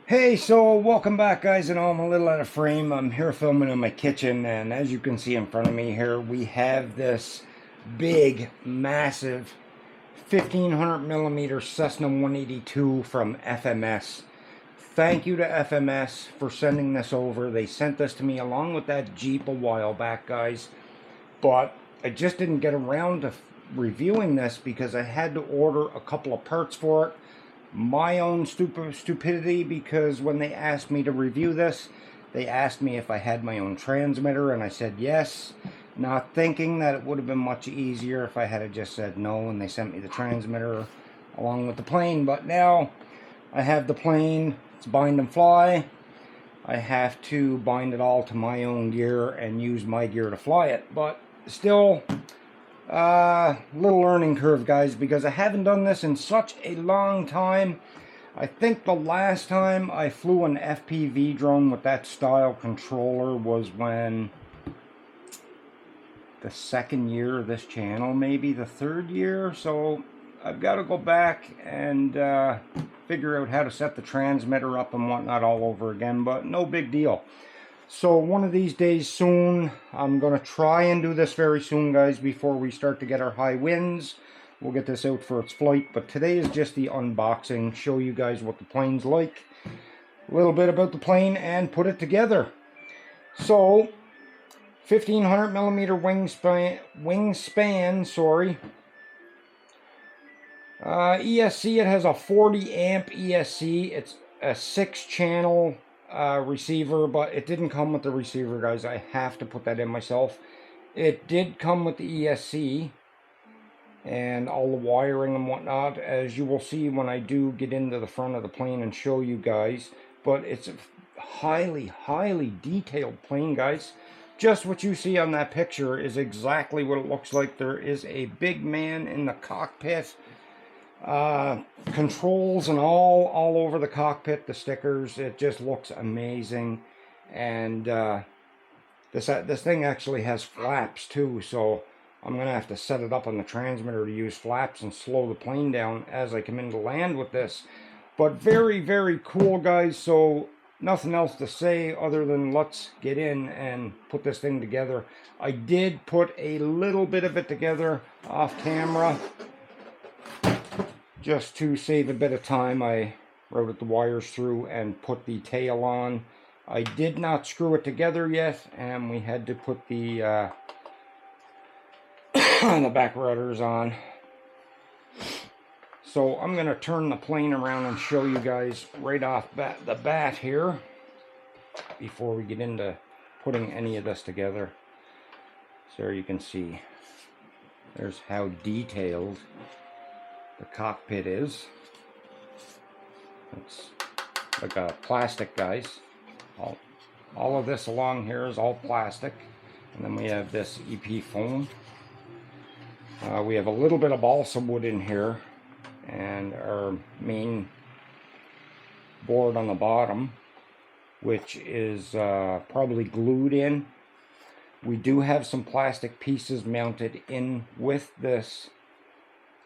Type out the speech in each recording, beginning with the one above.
Hey, so welcome back, guys. And I'm a little out of frame. I'm here filming in my kitchen, and as you can see in front of me here, we have this big, massive 1500 millimeter Cessna 182 from FMS. Thank you to FMS for sending this over. They sent this to me along with that Jeep a while back, guys, but I just didn't get around to reviewing this because I had to order a couple of parts for it. My own stupidity, because when they asked me to review this, they asked me if I had my own transmitter, and I said yes, not thinking that it would have been much easier if I had just said no and they sent me the transmitter along with the plane. But now I have the plane, it's bind and fly. I have to bind it all to my own gear and use my gear to fly it, but still little learning curve, guys, because I haven't done this in such a long time. I think the last time I flew an FPV drone with that style controller was when the second year of this channel, maybe the third year. So I've got to go back and figure out how to set the transmitter up and whatnot all over again, but no big deal. So one of these days soon, I'm going to try and do this very soon, guys, before we start to get our high winds. We'll get this out for its flight, but today is just the unboxing, show you guys what the plane's like, a little bit about the plane, and put it together. So, 1500 millimeter wingspan, sorry. ESC, it has a 40 amp ESC. It's a 6-channel receiver, but it didn't come with the receiver, guys. I have to put that in myself. It did come with the ESC and all the wiring and whatnot, as you will see when I do get into the front of the plane and show you guys. But it's a highly detailed plane, guys. Just what you see on that picture is exactly what it looks like. There is a big man in the cockpit, controls and all over the cockpit, the stickers. It just looks amazing. And this thing actually has flaps too, so I'm gonna have to set it up on the transmitter to use flaps and slow the plane down as I come into land with this. But very cool, guys. So nothing else to say other than let's get in and put this thing together. I did put a little bit of it together off camera just to save a bit of time. I routed the wires through and put the tail on. I did not screw it together yet, and we had to put the the back rudders on. So I'm going to turn the plane around and show you guys right off the bat here before we get into putting any of this together. So there you can see, there's how detailed the cockpit is. It's like a plastic, guys. All of this along here is all plastic. And then we have this EP foam. We have a little bit of balsa wood in here, and our main board on the bottom, which is probably glued in. We do have some plastic pieces mounted in with this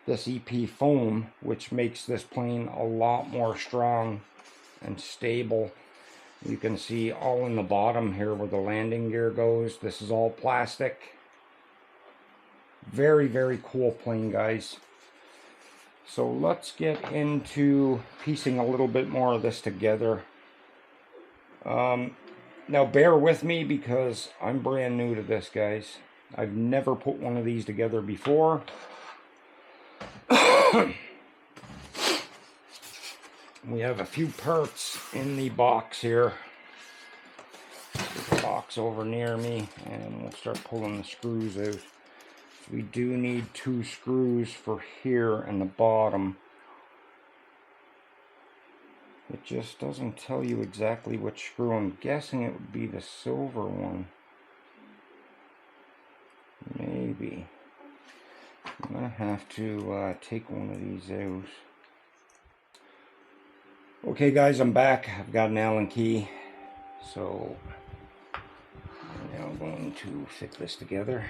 EP foam, which makes this plane a lot more strong and stable. You can see all in the bottom here where the landing gear goes. This is all plastic. Very cool plane, guys. So let's get into piecing a little bit more of this together. Now bear with me because I'm brand new to this, guys. I've never put one of these together before. We have a few parts in the box here. Put the box over near me and we'll start pulling the screws out. We do need 2 screws for here and the bottom. It just doesn't tell you exactly which screw. I'm guessing it would be the silver one. Maybe. I'm going to have to take one of these out. Okay, guys, I'm back. I've got an Allen key. So I'm now going to fit this together.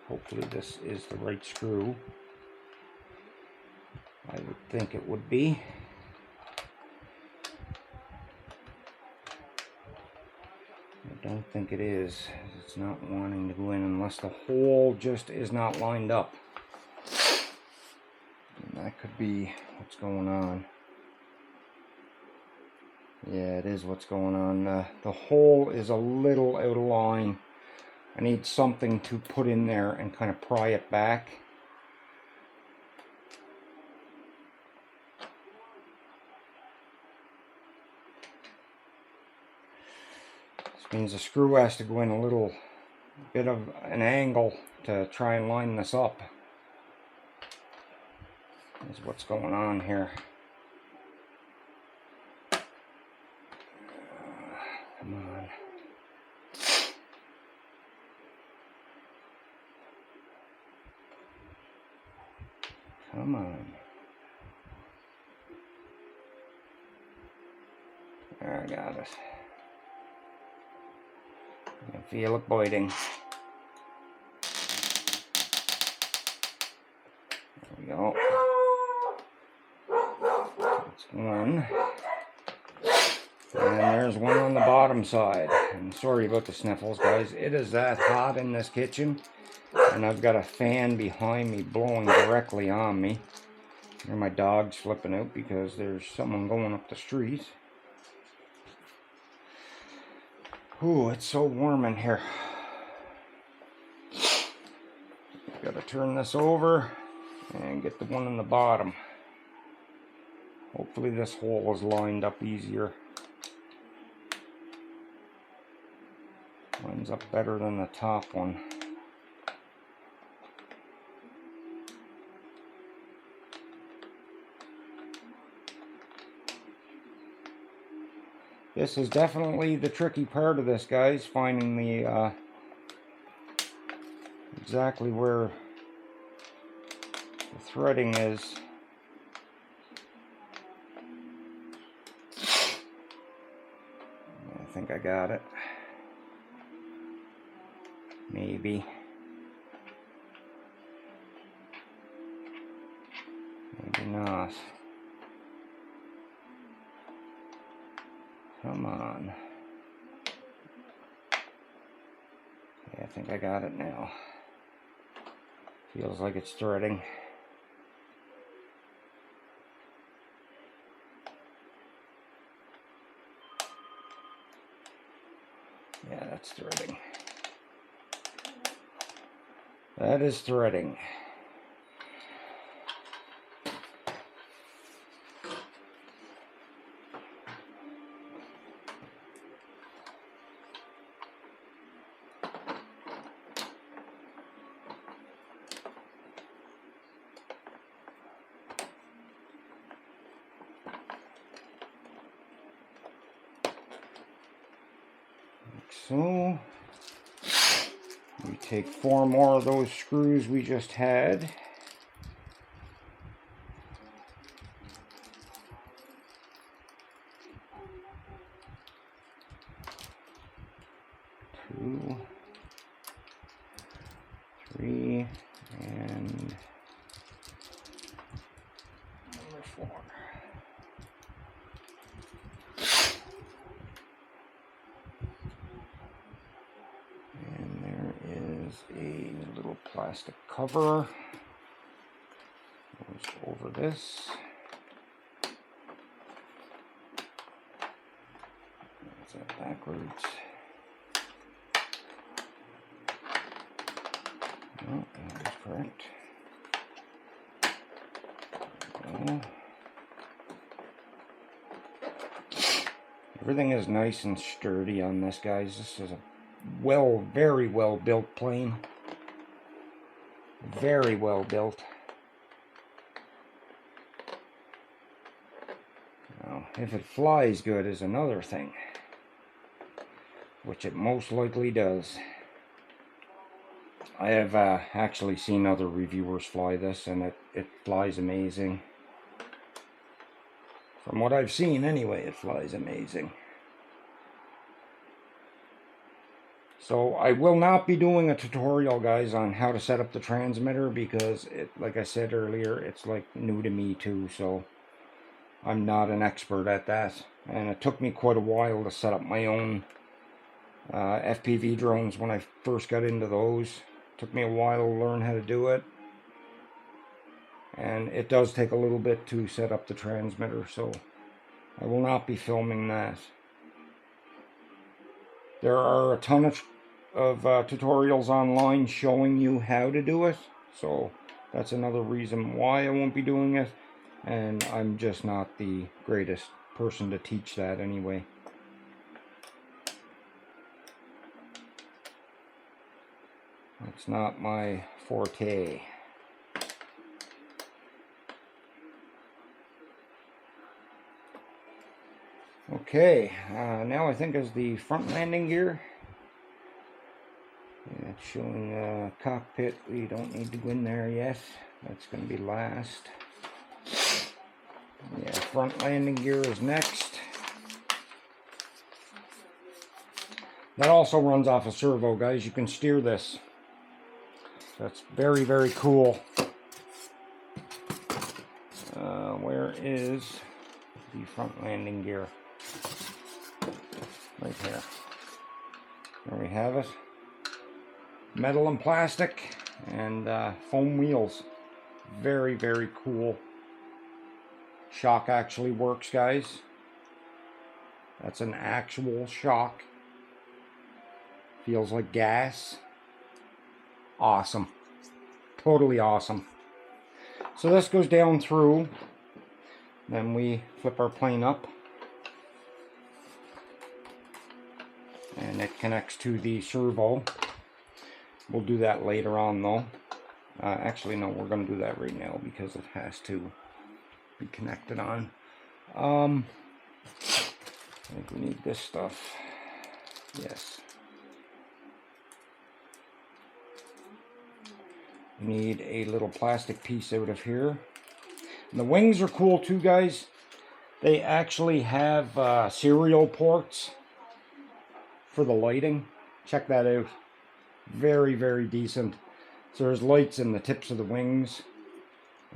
Hopefully this is the right screw. I would think it would be. think it is. It's not wanting to go in unless the hole just is not lined up. And that could be what's going on. Yeah, it is what's going on. The hole is a little out of line. I need something to put in there and kind of pry it back. This means the screw has to go in a little bit of an angle to try and line this up. Is what's going on here. Come on. Come on. There, I got it. I can feel it biting. There we go. That's one. And there's one on the bottom side. And sorry about the sniffles, guys. It is that hot in this kitchen. And I've got a fan behind me blowing directly on me. Here my dog's flipping out because there's someone going up the street. Ooh, it's so warm in here. Gotta turn this over and get the one on the bottom. Hopefully this hole is lined up easier. Lines up better than the top one. This is definitely the tricky part of this, guys, finding the exactly where the threading is. I think I got it. Maybe. Maybe not. Come on. Okay, I think I got it now. Feels like it's threading. Yeah, that's threading. That is threading. So we take 4 more of those screws we just had. Two, 3, and number 4. A little plastic cover goes over this. That's that backwards. No, that is correct. No. Everything is nice and sturdy on this, guys. This is a very well built plane. Very well built. Now, if it flies good is another thing, which it most likely does. I have actually seen other reviewers fly this, and it flies amazing. From what I've seen anyway, it flies amazing. So I will not be doing a tutorial, guys, on how to set up the transmitter because, like I said earlier, it's like new to me too, so I'm not an expert at that. And it took me quite a while to set up my own FPV drones when I first got into those. Took me a while to learn how to do it. And it does take a little bit to set up the transmitter, so I will not be filming that. There are a ton of tutorials online showing you how to do it, so that's another reason why I won't be doing it, and I'm just not the greatest person to teach that anyway. It's not my forte. Okay, now I think is the front landing gear. Yeah, it's showing cockpit. We don't need to go in there yet. That's going to be last. Yeah, front landing gear is next. That also runs off a servo, guys. You can steer this. That's very, very cool. Where is the front landing gear? Right here. There we have it. Metal and plastic and foam wheels. Very, very cool. Shock actually works, guys. That's an actual shock. Feels like gas. Awesome. Totally awesome. So this goes down through. Then we flip our plane up. And it connects to the servo. We'll do that later on though. Actually no, we're going to do that right now because it has to be connected on. I think we need this stuff. Yes. We need a little plastic piece out of here. And the wings are cool too, guys. They actually have serial ports for the lighting. Check that out. Very, very decent. So there's lights in the tips of the wings,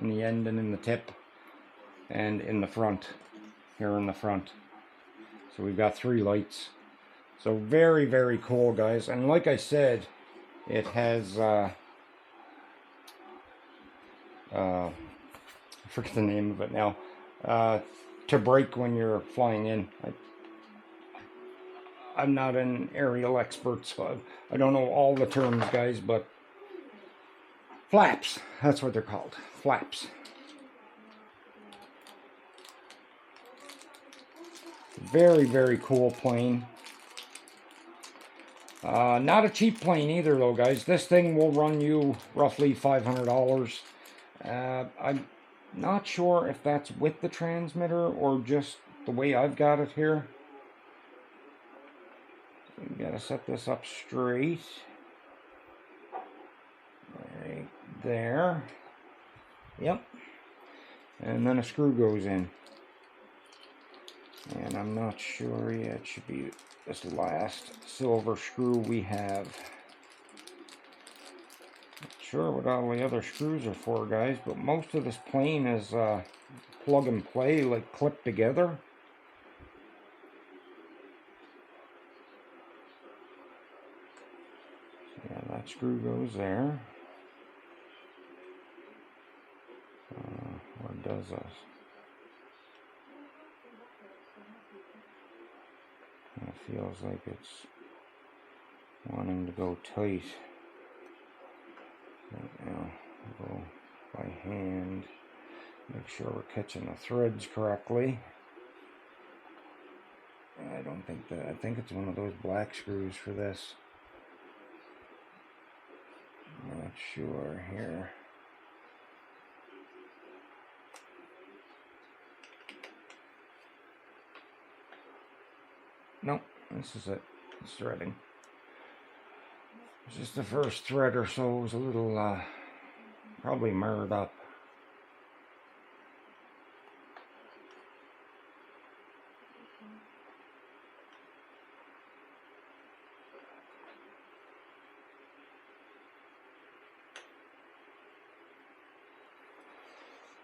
in the end and in the tip, and in the front, here in the front. So we've got 3 lights. So very, very cool, guys. And like I said, it has I forget the name of it now, to brake when you're flying in. I'm not an aerial expert, so I don't know all the terms, guys, but flaps, that's what they're called, flaps. Very, very cool plane. Not a cheap plane either though, guys. This thing will run you roughly $500. I'm not sure if that's with the transmitter or just the way I've got it here. So you gotta set this up straight. Right there. Yep. And then a screw goes in. And I'm not sure yet. It should be this last silver screw we have. Not sure what all the other screws are for, guys, but most of this plane is plug and play, like clipped together. So yeah, that screw goes there. Where does this? It feels like it's wanting to go tight. Right now, we'll go by hand, make sure we're catching the threads correctly. I don't think that, I think it's one of those black screws for this. I'm not sure here. Nope, this is it. It's threading. It's just the first thread or so. It was a little, probably marred up.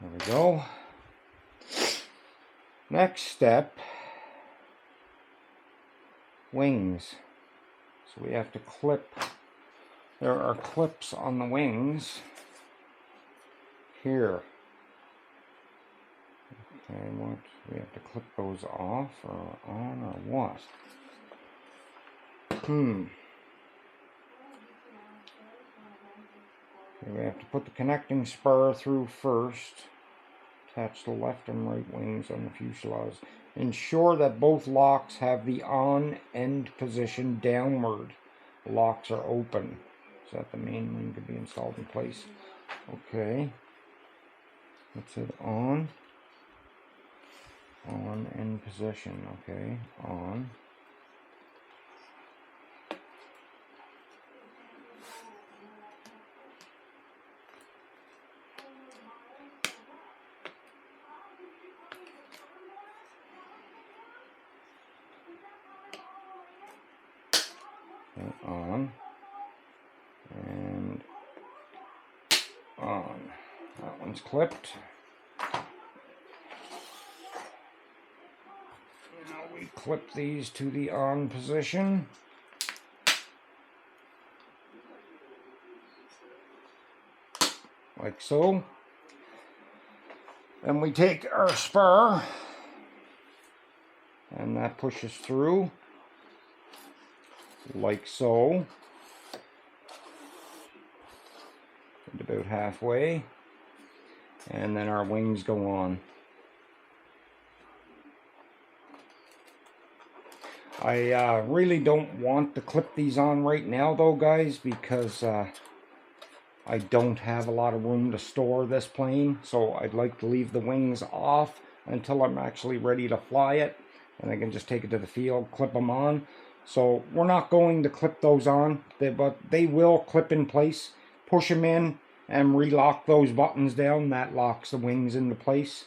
There we go. Next step. Wings. So we have to clip. There are clips on the wings here. Okay, what? We have to clip those off or on or what? Okay, we have to put the connecting spar through first. Attach the left and right wings on the fuselage. Ensure that both locks have the on end position downward. The locks are open so that the main wing can be installed in place. Okay. That's it. On end position. Okay. On. On and on. That one's clipped. Now we clip these to the on position. Like so. Then we take our spar and that pushes through. Like so, and about halfway, and then our wings go on. I really don't want to clip these on right now though, guys, because I don't have a lot of room to store this plane, so I'd like to leave the wings off until I'm actually ready to fly it, and I can just take it to the field, clip them on. So we're not going to clip those on, but they will clip in place. Push them in and relock those buttons down. That locks the wings into place.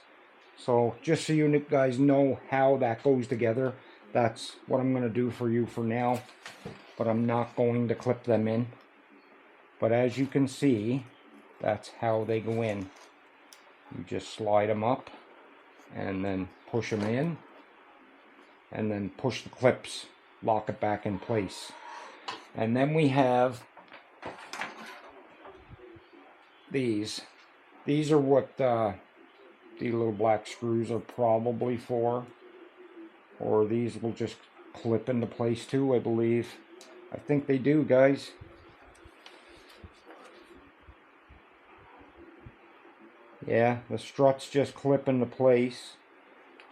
So just so you guys know how that goes together, that's what I'm going to do for you for now. But I'm not going to clip them in. But as you can see, that's how they go in. You just slide them up and then push them in. And then push the clips. Lock it back in place. And then we have these. These are what the little black screws are probably for. Or these will just clip into place too, I believe. I think they do, guys. Yeah, the struts just clip into place.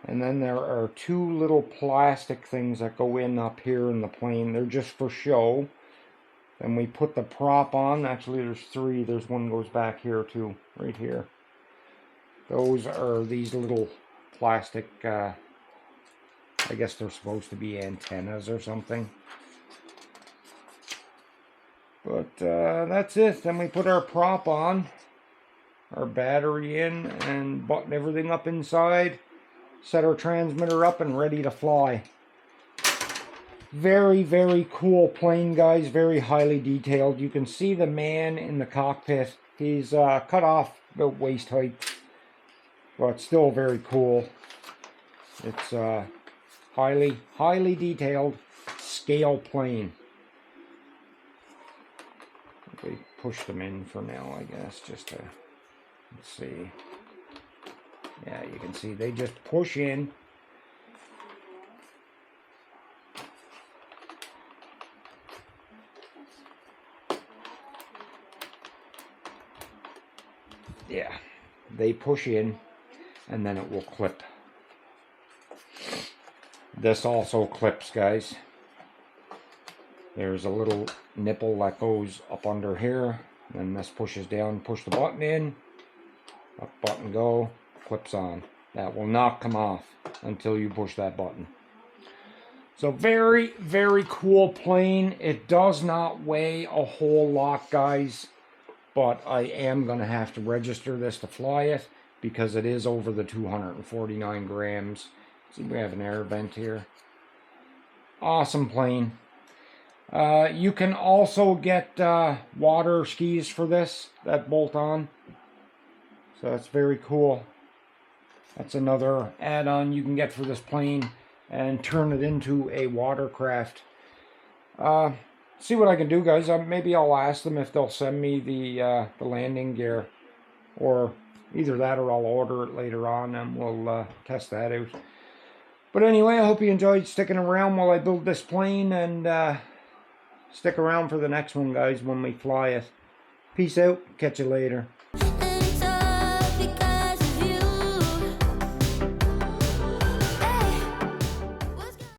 And then there are two little plastic things that go in up here in the plane. They're just for show. And we put the prop on. Actually, there's three. There's one goes back here too, right here. Those are these little plastic, I guess they're supposed to be antennas or something. But that's it. Then we put our prop on, our battery in, and button everything up inside. Set our transmitter up and ready to fly. Very, very cool plane, guys. Very highly detailed. You can see the man in the cockpit. He's cut off about waist height, but still very cool. It's highly, highly detailed scale plane. We push them in for now, I guess, just to, let's see. Yeah, you can see they just push in. Yeah, they push in and then it will clip. This also clips, guys. There's a little nipple that goes up under here. Then this pushes down, push the button in. Up button go. Clips on. That will not come off until you push that button. So very, very cool plane. It does not weigh a whole lot, guys, but I am going to have to register this to fly it because it is over the 249 grams. See, we have an air vent here. Awesome plane. You can also get water skis for this that bolt on. So that's very cool. That's another add-on you can get for this plane and turn it into a watercraft. see what I can do, guys. Maybe I'll ask them if they'll send me the landing gear, or either that or I'll order it later on, and we'll test that out. But anyway, I hope you enjoyed sticking around while I build this plane, and stick around for the next one, guys, when we fly it. Peace out. Catch you later.